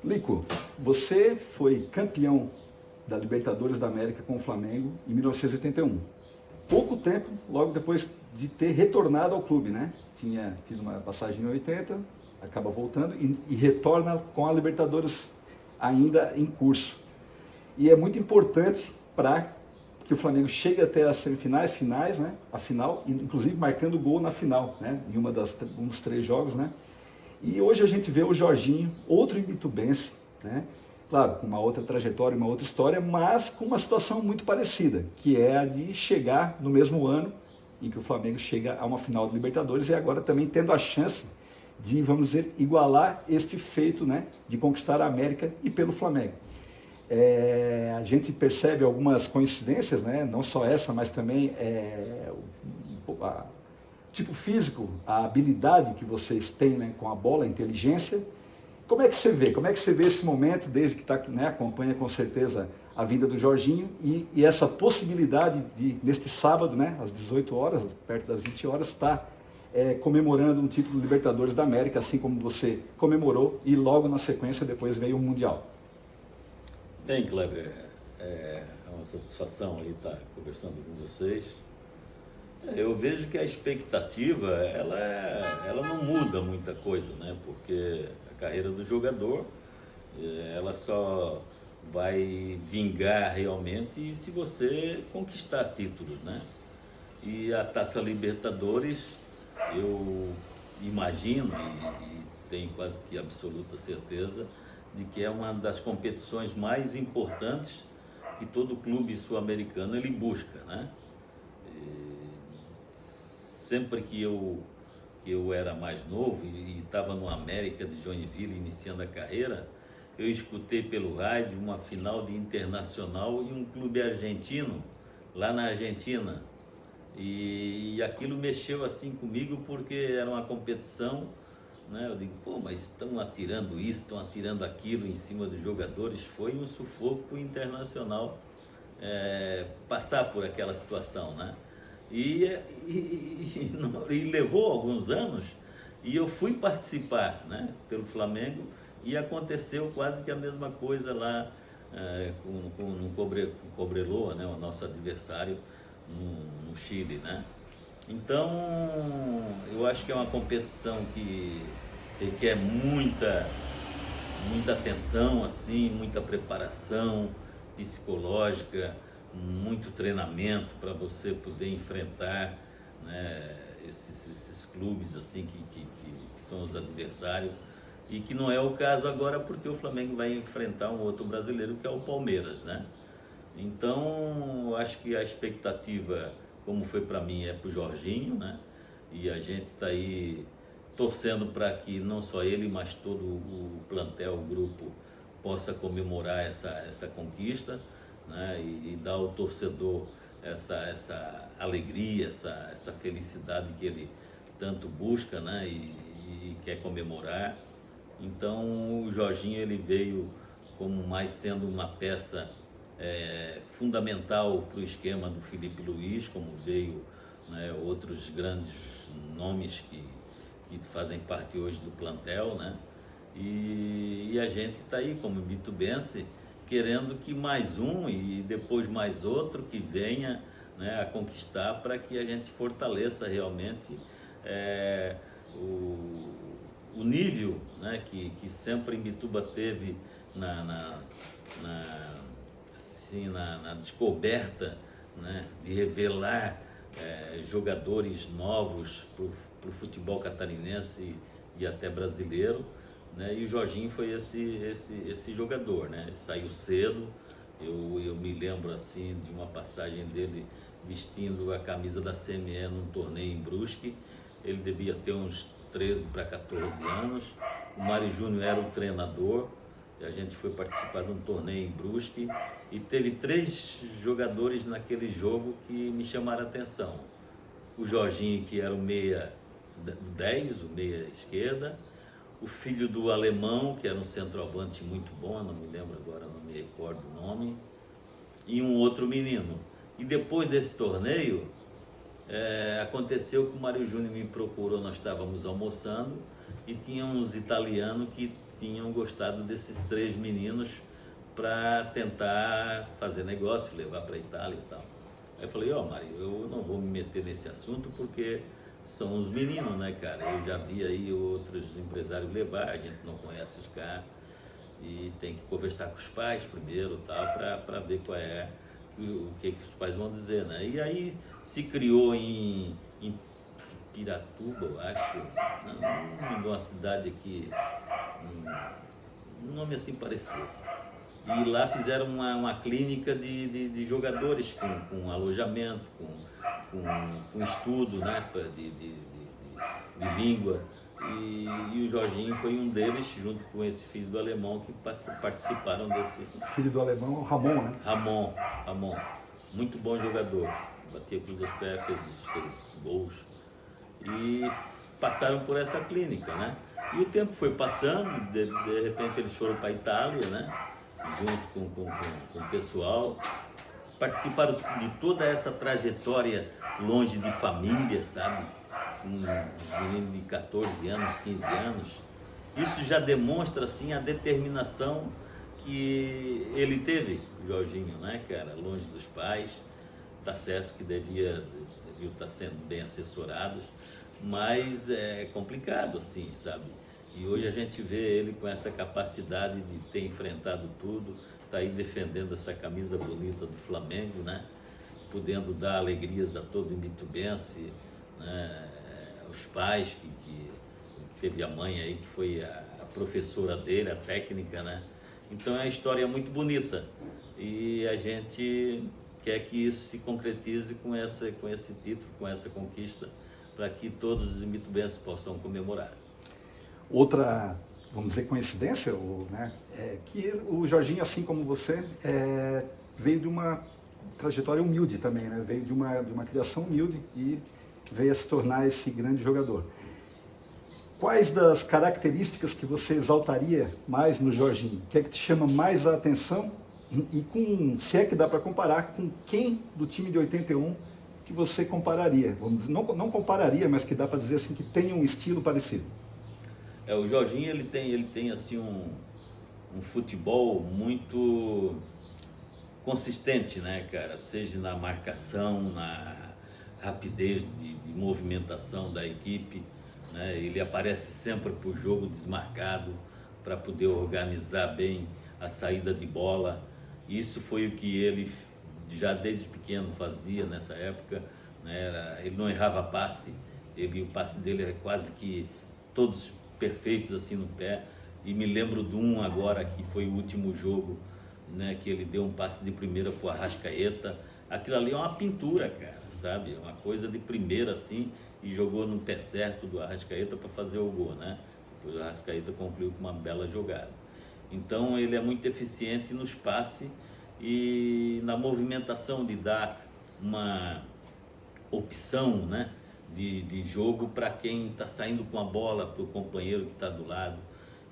Lico, você foi campeão da Libertadores da América com o Flamengo em 1981. Pouco tempo, logo depois de ter retornado ao clube, né? Tinha tido uma passagem em 80, acaba voltando e retorna com a Libertadores ainda em curso. E é muito importante para que o Flamengo chegue até as semifinais, finais, né? A final, inclusive marcando gol na final, né? Em um dos 3 jogos, né? E hoje a gente vê o Jorginho, outro imbitubense, né? Claro, com uma outra trajetória, uma outra história, mas com uma situação muito parecida, que é a de chegar no mesmo ano em que o Flamengo chega a uma final de Libertadores e agora também tendo a chance de, vamos dizer, igualar este feito, né, de conquistar a América e pelo Flamengo. A gente percebe algumas coincidências, né, não só essa, mas também o tipo físico, a habilidade que vocês têm, né, com a bola, a inteligência. Como é que você vê? Como é que você vê esse momento, desde que tá, né, acompanha com certeza a vinda do Jorginho e essa possibilidade de, neste sábado, né, às 18 horas, perto das 20 horas, estar comemorando um título de Libertadores da América, assim como você comemorou, e logo na sequência depois veio o Mundial. Bem, Kleber, é uma satisfação aí estar conversando com vocês. Eu vejo que a expectativa, ela não muda muita coisa, né? Porque a carreira do jogador, ela só vai vingar realmente se você conquistar títulos, né? E a Taça Libertadores, eu imagino e tenho quase que absoluta certeza de que é uma das competições mais importantes que todo clube sul-americano ele busca, né? Sempre que eu era mais novo e estava no América de Joinville iniciando a carreira, eu escutei pelo rádio uma final de Internacional e um clube argentino, lá na Argentina. E aquilo mexeu assim comigo porque era uma competição, né? Eu digo, pô, mas estão atirando isso, estão atirando aquilo em cima dos jogadores. Foi um sufoco para o Internacional passar por aquela situação, né? E levou alguns anos e eu fui participar, né, pelo Flamengo e aconteceu quase que a mesma coisa lá com o Cobreloa, né, o nosso adversário no Chile, né? Então eu acho que é uma competição que requer muita atenção, assim, muita preparação psicológica, muito treinamento para você poder enfrentar, né, esses clubes assim que são os adversários, e que não é o caso agora porque o Flamengo vai enfrentar um outro brasileiro que é o Palmeiras, né? Então acho que a expectativa, como foi para mim, é para o Jorginho, né? E a gente está aí torcendo para que não só ele, mas todo o plantel, o grupo, possa comemorar essa conquista, né, e dar ao torcedor essa alegria, essa felicidade que ele tanto busca, né, e quer comemorar. Então o Jorginho ele veio como mais sendo uma peça fundamental para o esquema do Felipe Luiz, como veio, né, outros grandes nomes que fazem parte hoje do plantel, né? E a gente está aí como bitubense, querendo que mais um e depois mais outro que venha, né, a conquistar, para que a gente fortaleça realmente o nível, né, que sempre Imbituba teve na descoberta, né, de revelar jogadores novos para o futebol catarinense e até brasileiro. Né? E o Jorginho foi esse jogador, né? Ele saiu cedo. Eu me lembro assim de uma passagem dele vestindo a camisa da CME num torneio em Brusque. Ele devia ter uns 13 para 14 anos. O Mário Júnior era o treinador e a gente foi participar de um torneio em Brusque e teve 3 jogadores naquele jogo que me chamaram a atenção. O Jorginho, que era o meia 10, o meia esquerda, o filho do alemão, que era um centroavante muito bom, não me lembro agora, não me recordo o nome, e um outro menino. E depois desse torneio, aconteceu que o Mário Júnior me procurou, nós estávamos almoçando, e tinha uns italianos que tinham gostado desses 3 meninos para tentar fazer negócio, levar para a Itália e tal. Aí eu falei, Mário, eu não vou me meter nesse assunto porque são os meninos, né, cara? Eu já vi aí outros empresários levar, a gente não conhece os caras e tem que conversar com os pais primeiro, tal, para ver qual é o que os pais vão dizer, né? E aí se criou em Piratuba, eu acho, numa cidade aqui, um nome assim parecido. E lá fizeram uma clínica de jogadores com alojamento, com estudo, né, de língua. E o Jorginho foi um deles, junto com esse filho do alemão, que participaram desse... Filho do alemão, Ramon, né? Ramon. Muito bom jogador. Batia com os dois pés, fez gols. E passaram por essa clínica, né? E o tempo foi passando, de repente eles foram para a Itália, né? Junto com o pessoal. Participaram de toda essa trajetória longe de família, sabe? Um menino de 14 anos, 15 anos. Isso já demonstra, assim, a determinação que ele teve, Jorginho, né, cara? Longe dos pais. Tá certo que deviam estar sendo bem assessorados, mas é complicado, assim, sabe? E hoje a gente vê ele com essa capacidade de ter enfrentado tudo, tá aí defendendo essa camisa bonita do Flamengo, né? Podendo dar alegrias a todo imbitubense, né? Os pais, que teve a mãe aí, que foi a professora dele, a técnica, né? Então é uma história muito bonita e a gente quer que isso se concretize com esse título, com essa conquista, para que todos os imbitubenses possam comemorar. Outra, vamos dizer, coincidência, né, é que o Jorginho, assim como você, veio de uma trajetória humilde também, né? Veio de uma criação humilde e veio a se tornar esse grande jogador. Quais das características que você exaltaria mais no Jorginho? O que é que te chama mais a atenção? E se é que dá para comparar, com quem do time de 81 que você compararia? Vamos dizer, não compararia, mas que dá para dizer assim, que tem um estilo parecido. O Jorginho, ele tem assim um futebol muito consistente, né, cara? Seja na marcação, na rapidez de movimentação da equipe, né? Ele aparece sempre para o jogo desmarcado para poder organizar bem a saída de bola. Isso foi o que ele já desde pequeno fazia nessa época, né? Ele não errava passe, o passe dele era quase que todos perfeitos assim no pé. E me lembro de um agora que foi o último jogo, né, que ele deu um passe de primeira pro Arrascaeta. Aquilo ali é uma pintura, cara, sabe? É uma coisa de primeira assim, e jogou no pé certo do Arrascaeta para fazer o gol, né? Depois o Arrascaeta concluiu com uma bela jogada. Então ele é muito eficiente nos passes e na movimentação de dar uma opção, né, de jogo para quem está saindo com a bola, para o companheiro que está do lado.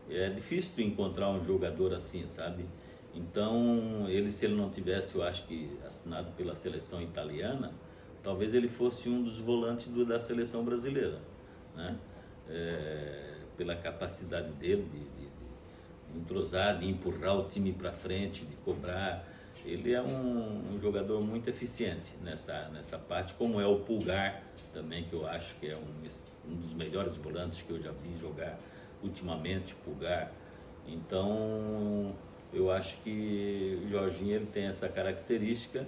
É difícil tu encontrar um jogador assim, sabe? Então se ele não tivesse, eu acho que assinado pela seleção italiana, talvez ele fosse um dos volantes da seleção brasileira, né? Pela capacidade dele de entrosar, de empurrar o time para frente, de cobrar. Ele é um jogador muito eficiente nessa parte, como é o Pulgar também, que eu acho que é um dos melhores volantes que eu já vi jogar ultimamente, Pulgar. Então eu acho que o Jorginho ele tem essa característica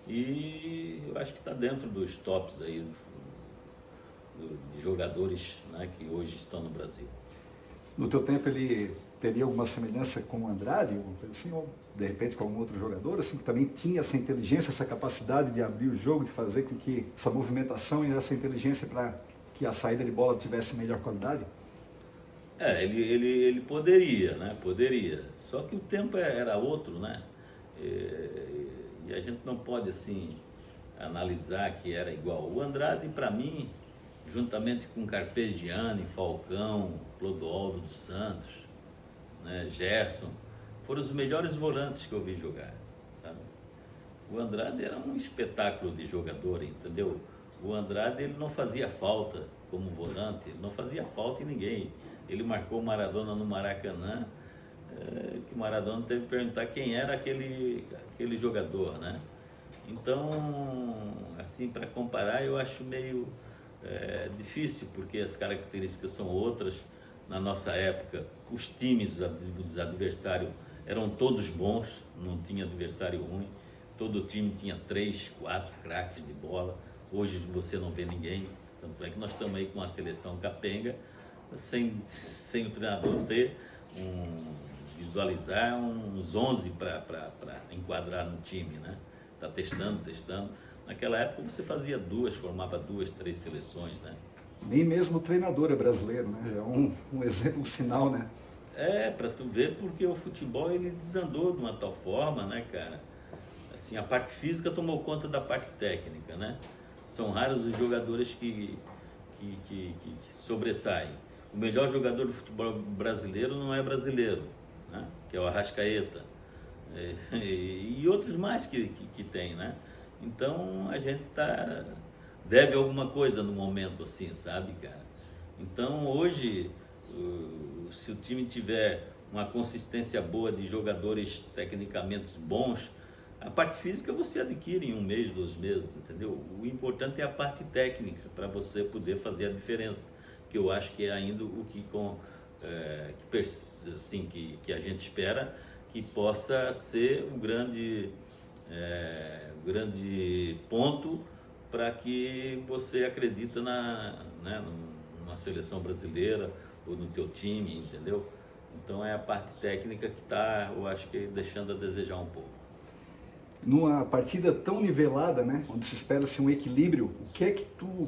e eu acho que está dentro dos tops aí de jogadores, né, que hoje estão no Brasil. No teu tempo ele teria alguma semelhança com o Andrade, alguma coisa assim, ou de repente com algum outro jogador, assim, que também tinha essa inteligência, essa capacidade de abrir o jogo, de fazer com que essa movimentação e essa inteligência para que a saída de bola tivesse melhor qualidade? Ele poderia, né? Poderia. Só que o tempo era outro, né? E a gente não pode, assim, analisar que era igual. O Andrade, para mim, juntamente com Carpegiani, Falcão, Clodoaldo dos Santos, né, Gerson, foram os melhores volantes que eu vi jogar, sabe? O Andrade era um espetáculo de jogador, entendeu? O Andrade, ele não fazia falta como volante, ele não fazia falta em ninguém. Ele marcou Maradona no Maracanã que o Maradona teve que perguntar quem era aquele jogador, né? Então, assim, para comparar, eu acho meio difícil, porque as características são outras. Na nossa época, os times, os adversários eram todos bons, não tinha adversário ruim. Todo time tinha 3, 4 craques de bola. Hoje você não vê ninguém. Tanto é que nós estamos aí com a seleção capenga, sem o treinador ter visualizar uns 11 para enquadrar no time, né? Tá testando. Naquela época você fazia formava 2, 3 seleções, né? Nem mesmo o treinador é brasileiro, né? É um exemplo, um sinal, né? Para tu ver, porque o futebol ele desandou de uma tal forma, né, cara? Assim, a parte física tomou conta da parte técnica, né? São raros os jogadores que sobressaem. O melhor jogador do futebol brasileiro não é brasileiro, né? Que é o Arrascaeta. E outros mais que tem, né? Então a gente deve alguma coisa no momento assim, sabe, cara? Então hoje, se o time tiver uma consistência boa de jogadores tecnicamente bons, a parte física você adquire em 1 mês, 2 meses, entendeu? O importante é a parte técnica para você poder fazer a diferença, que eu acho que é ainda o que a gente espera que possa ser um grande ponto para que você acredita numa seleção brasileira ou no teu time, entendeu? Então é a parte técnica que está, eu acho que deixando a desejar um pouco. Numa partida tão nivelada, né, onde se espera-se um equilíbrio,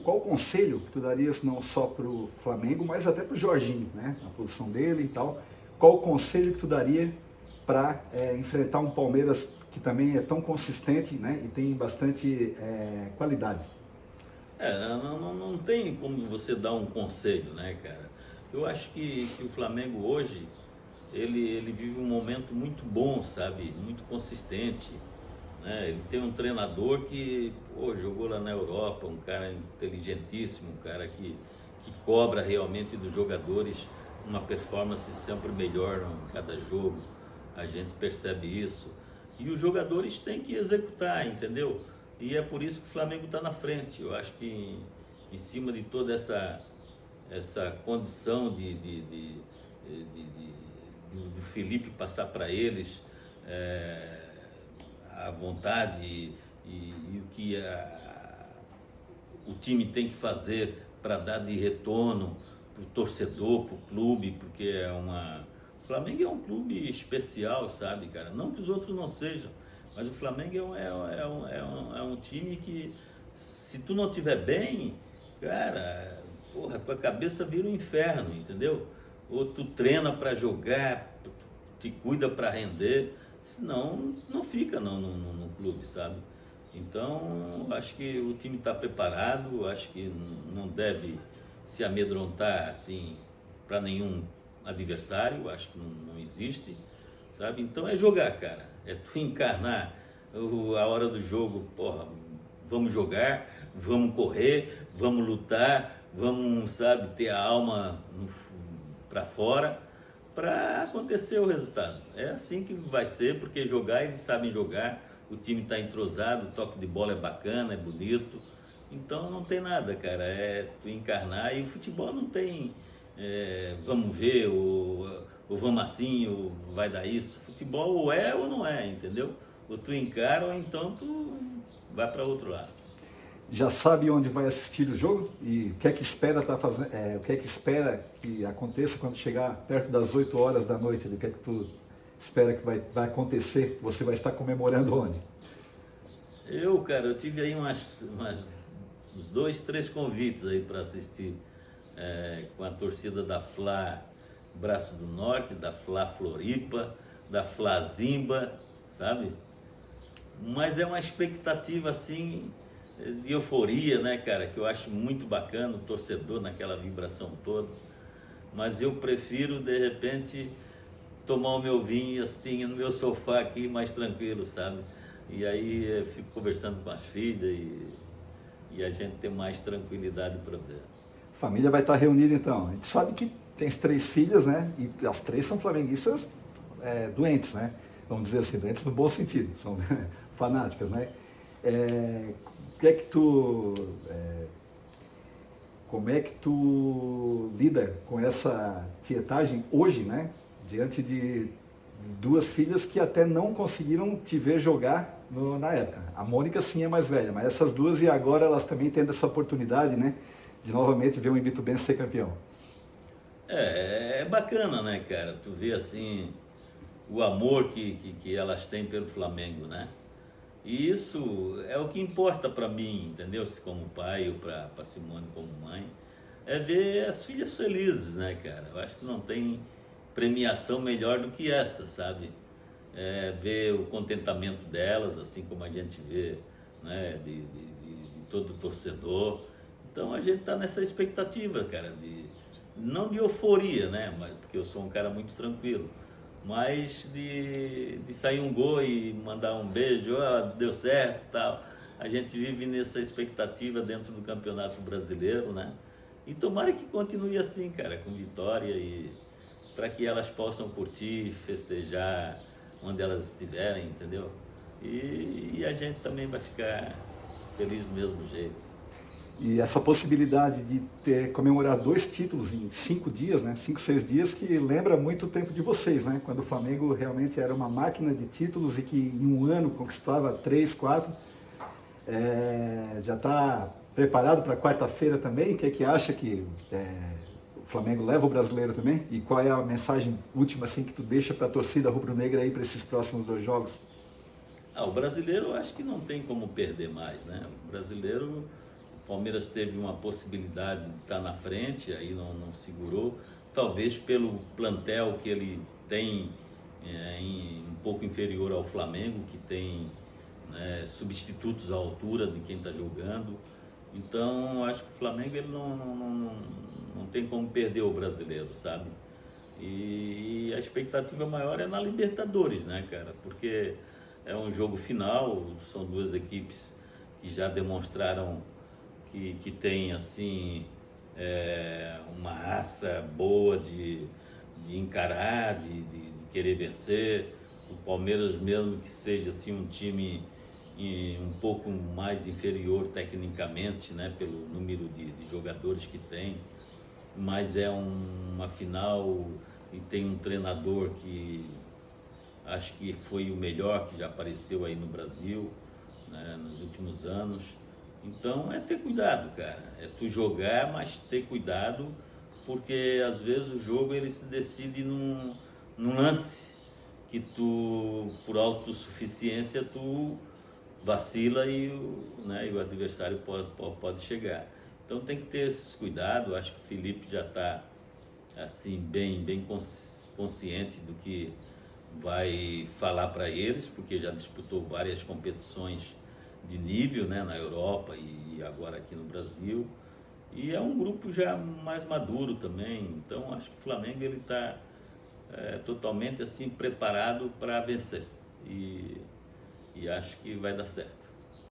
qual o conselho que tu darias não só para o Flamengo, mas até para o Jorginho, né, a posição dele e tal? Qual o conselho que tu daria para enfrentar um Palmeiras que também é tão consistente, né, e tem bastante qualidade? Não tem como você dar um conselho, né, cara? Eu acho que o Flamengo hoje, ele vive um momento muito bom, sabe? Muito consistente, né? Ele tem um treinador que jogou lá na Europa, um cara inteligentíssimo, um cara que cobra realmente dos jogadores uma performance sempre melhor em cada jogo. A gente percebe isso. E os jogadores têm que executar, entendeu? E é por isso que o Flamengo está na frente. Eu acho que em cima de toda essa condição do Felipe passar para eles a vontade e o que o time tem que fazer para dar de retorno para o torcedor, para o clube, porque o Flamengo é um clube especial, sabe, cara? Não que os outros não sejam, mas o Flamengo é um time que, se tu não estiver bem, cara, tua cabeça vira um inferno, entendeu? Ou tu treina para jogar, te cuida para render, senão não fica no clube, sabe? Então, acho que o time está preparado, acho que não deve se amedrontar assim para nenhum adversário, acho que não existe, sabe? Então é jogar, cara, é tu encarnar a hora do jogo, vamos jogar, vamos correr, vamos lutar, vamos, sabe, ter a alma para fora para acontecer o resultado. É assim que vai ser, porque jogar eles sabem jogar, o time está entrosado, o toque de bola é bacana, é bonito, então não tem nada, cara, é tu encarnar. E o futebol não tem vamos ver, ou vamos assim, ou vai dar isso. Futebol ou é ou não é, entendeu? Ou tu encara ou então tu vai para outro lado. Já sabe onde vai assistir o jogo? E o que é que espera o que é que espera que aconteça quando chegar perto das 8 horas da noite? O que é que tu espera que vai acontecer? Você vai estar comemorando onde? Cara, eu tive aí uns 2, 3 convites aí para assistir com a torcida da Fla Braço do Norte, da Fla Floripa, da Fla Zimba, sabe? Mas é uma expectativa assim de euforia, né, cara, que eu acho muito bacana, o torcedor naquela vibração toda. Mas eu prefiro, de repente, tomar o meu vinho assim no meu sofá aqui, mais tranquilo, sabe? E aí eu fico conversando com as filhas e a gente tem mais tranquilidade para ver. A família vai estar reunida então. A gente sabe que tem 3 filhas, né? E as 3 são flamenguistas doentes, né? Vamos dizer assim, doentes no bom sentido, são fanáticas, né? Como é que tu lida com essa tietagem hoje, né? Diante de duas filhas que até não conseguiram te ver jogar na época. A Mônica sim é mais velha, mas essas duas e agora elas também tendo essa oportunidade, né? De novamente ver o Imbitubense ser campeão. É bacana, né, cara? Tu vê assim o amor que elas têm pelo Flamengo, né? E isso é o que importa para mim, entendeu? Se como pai ou para Simone como mãe, é ver as filhas felizes, né, cara? Eu acho que não tem premiação melhor do que essa, sabe? Ver o contentamento delas, assim como a gente vê, né, de todo torcedor. Então a gente tá nessa expectativa, cara, não de euforia, né, mas porque eu sou um cara muito tranquilo, mas de sair um gol e mandar um beijo, deu certo e tal. A gente vive nessa expectativa dentro do Campeonato Brasileiro, né? E tomara que continue assim, cara, com vitória e para que elas possam curtir, festejar onde elas estiverem, entendeu? E a gente também vai ficar feliz do mesmo jeito. E essa possibilidade de comemorar 2 títulos em 5 dias, né? 5, 6 dias, que lembra muito o tempo de vocês, né? Quando o Flamengo realmente era uma máquina de títulos e que em um ano conquistava 3, 4. Já está preparado para quarta-feira também? O que é que acha que o Flamengo leva o brasileiro também? E qual é a mensagem última assim, que tu deixa para a torcida rubro-negra aí para esses próximos 2 jogos? O brasileiro eu acho que não tem como perder mais, né? O brasileiro... O Palmeiras teve uma possibilidade de estar na frente, aí não segurou, talvez pelo plantel que ele tem um pouco inferior ao Flamengo, que tem, né, substitutos à altura de quem está jogando. Então, acho que o Flamengo ele não tem como perder o brasileiro, sabe? E a expectativa maior é na Libertadores, né, cara? Porque é um jogo final, são 2 equipes que já demonstraram que tem assim uma raça boa de encarar, de querer vencer. O Palmeiras, mesmo que seja assim um time um pouco mais inferior tecnicamente, né, pelo número de jogadores que tem, mas é uma final e tem um treinador que acho que foi o melhor que já apareceu aí no Brasil, né, nos últimos anos. Então é ter cuidado, cara. É tu jogar, mas ter cuidado, porque às vezes o jogo ele se decide num lance que tu, por autossuficiência, tu vacila e o adversário pode chegar. Então tem que ter esses cuidados. Acho que o Felipe já está assim, bem consciente do que vai falar para eles, porque já disputou várias competições de nível, né, na Europa e agora aqui no Brasil, e é um grupo já mais maduro também. Então acho que o Flamengo ele está totalmente assim preparado para vencer e acho que vai dar certo.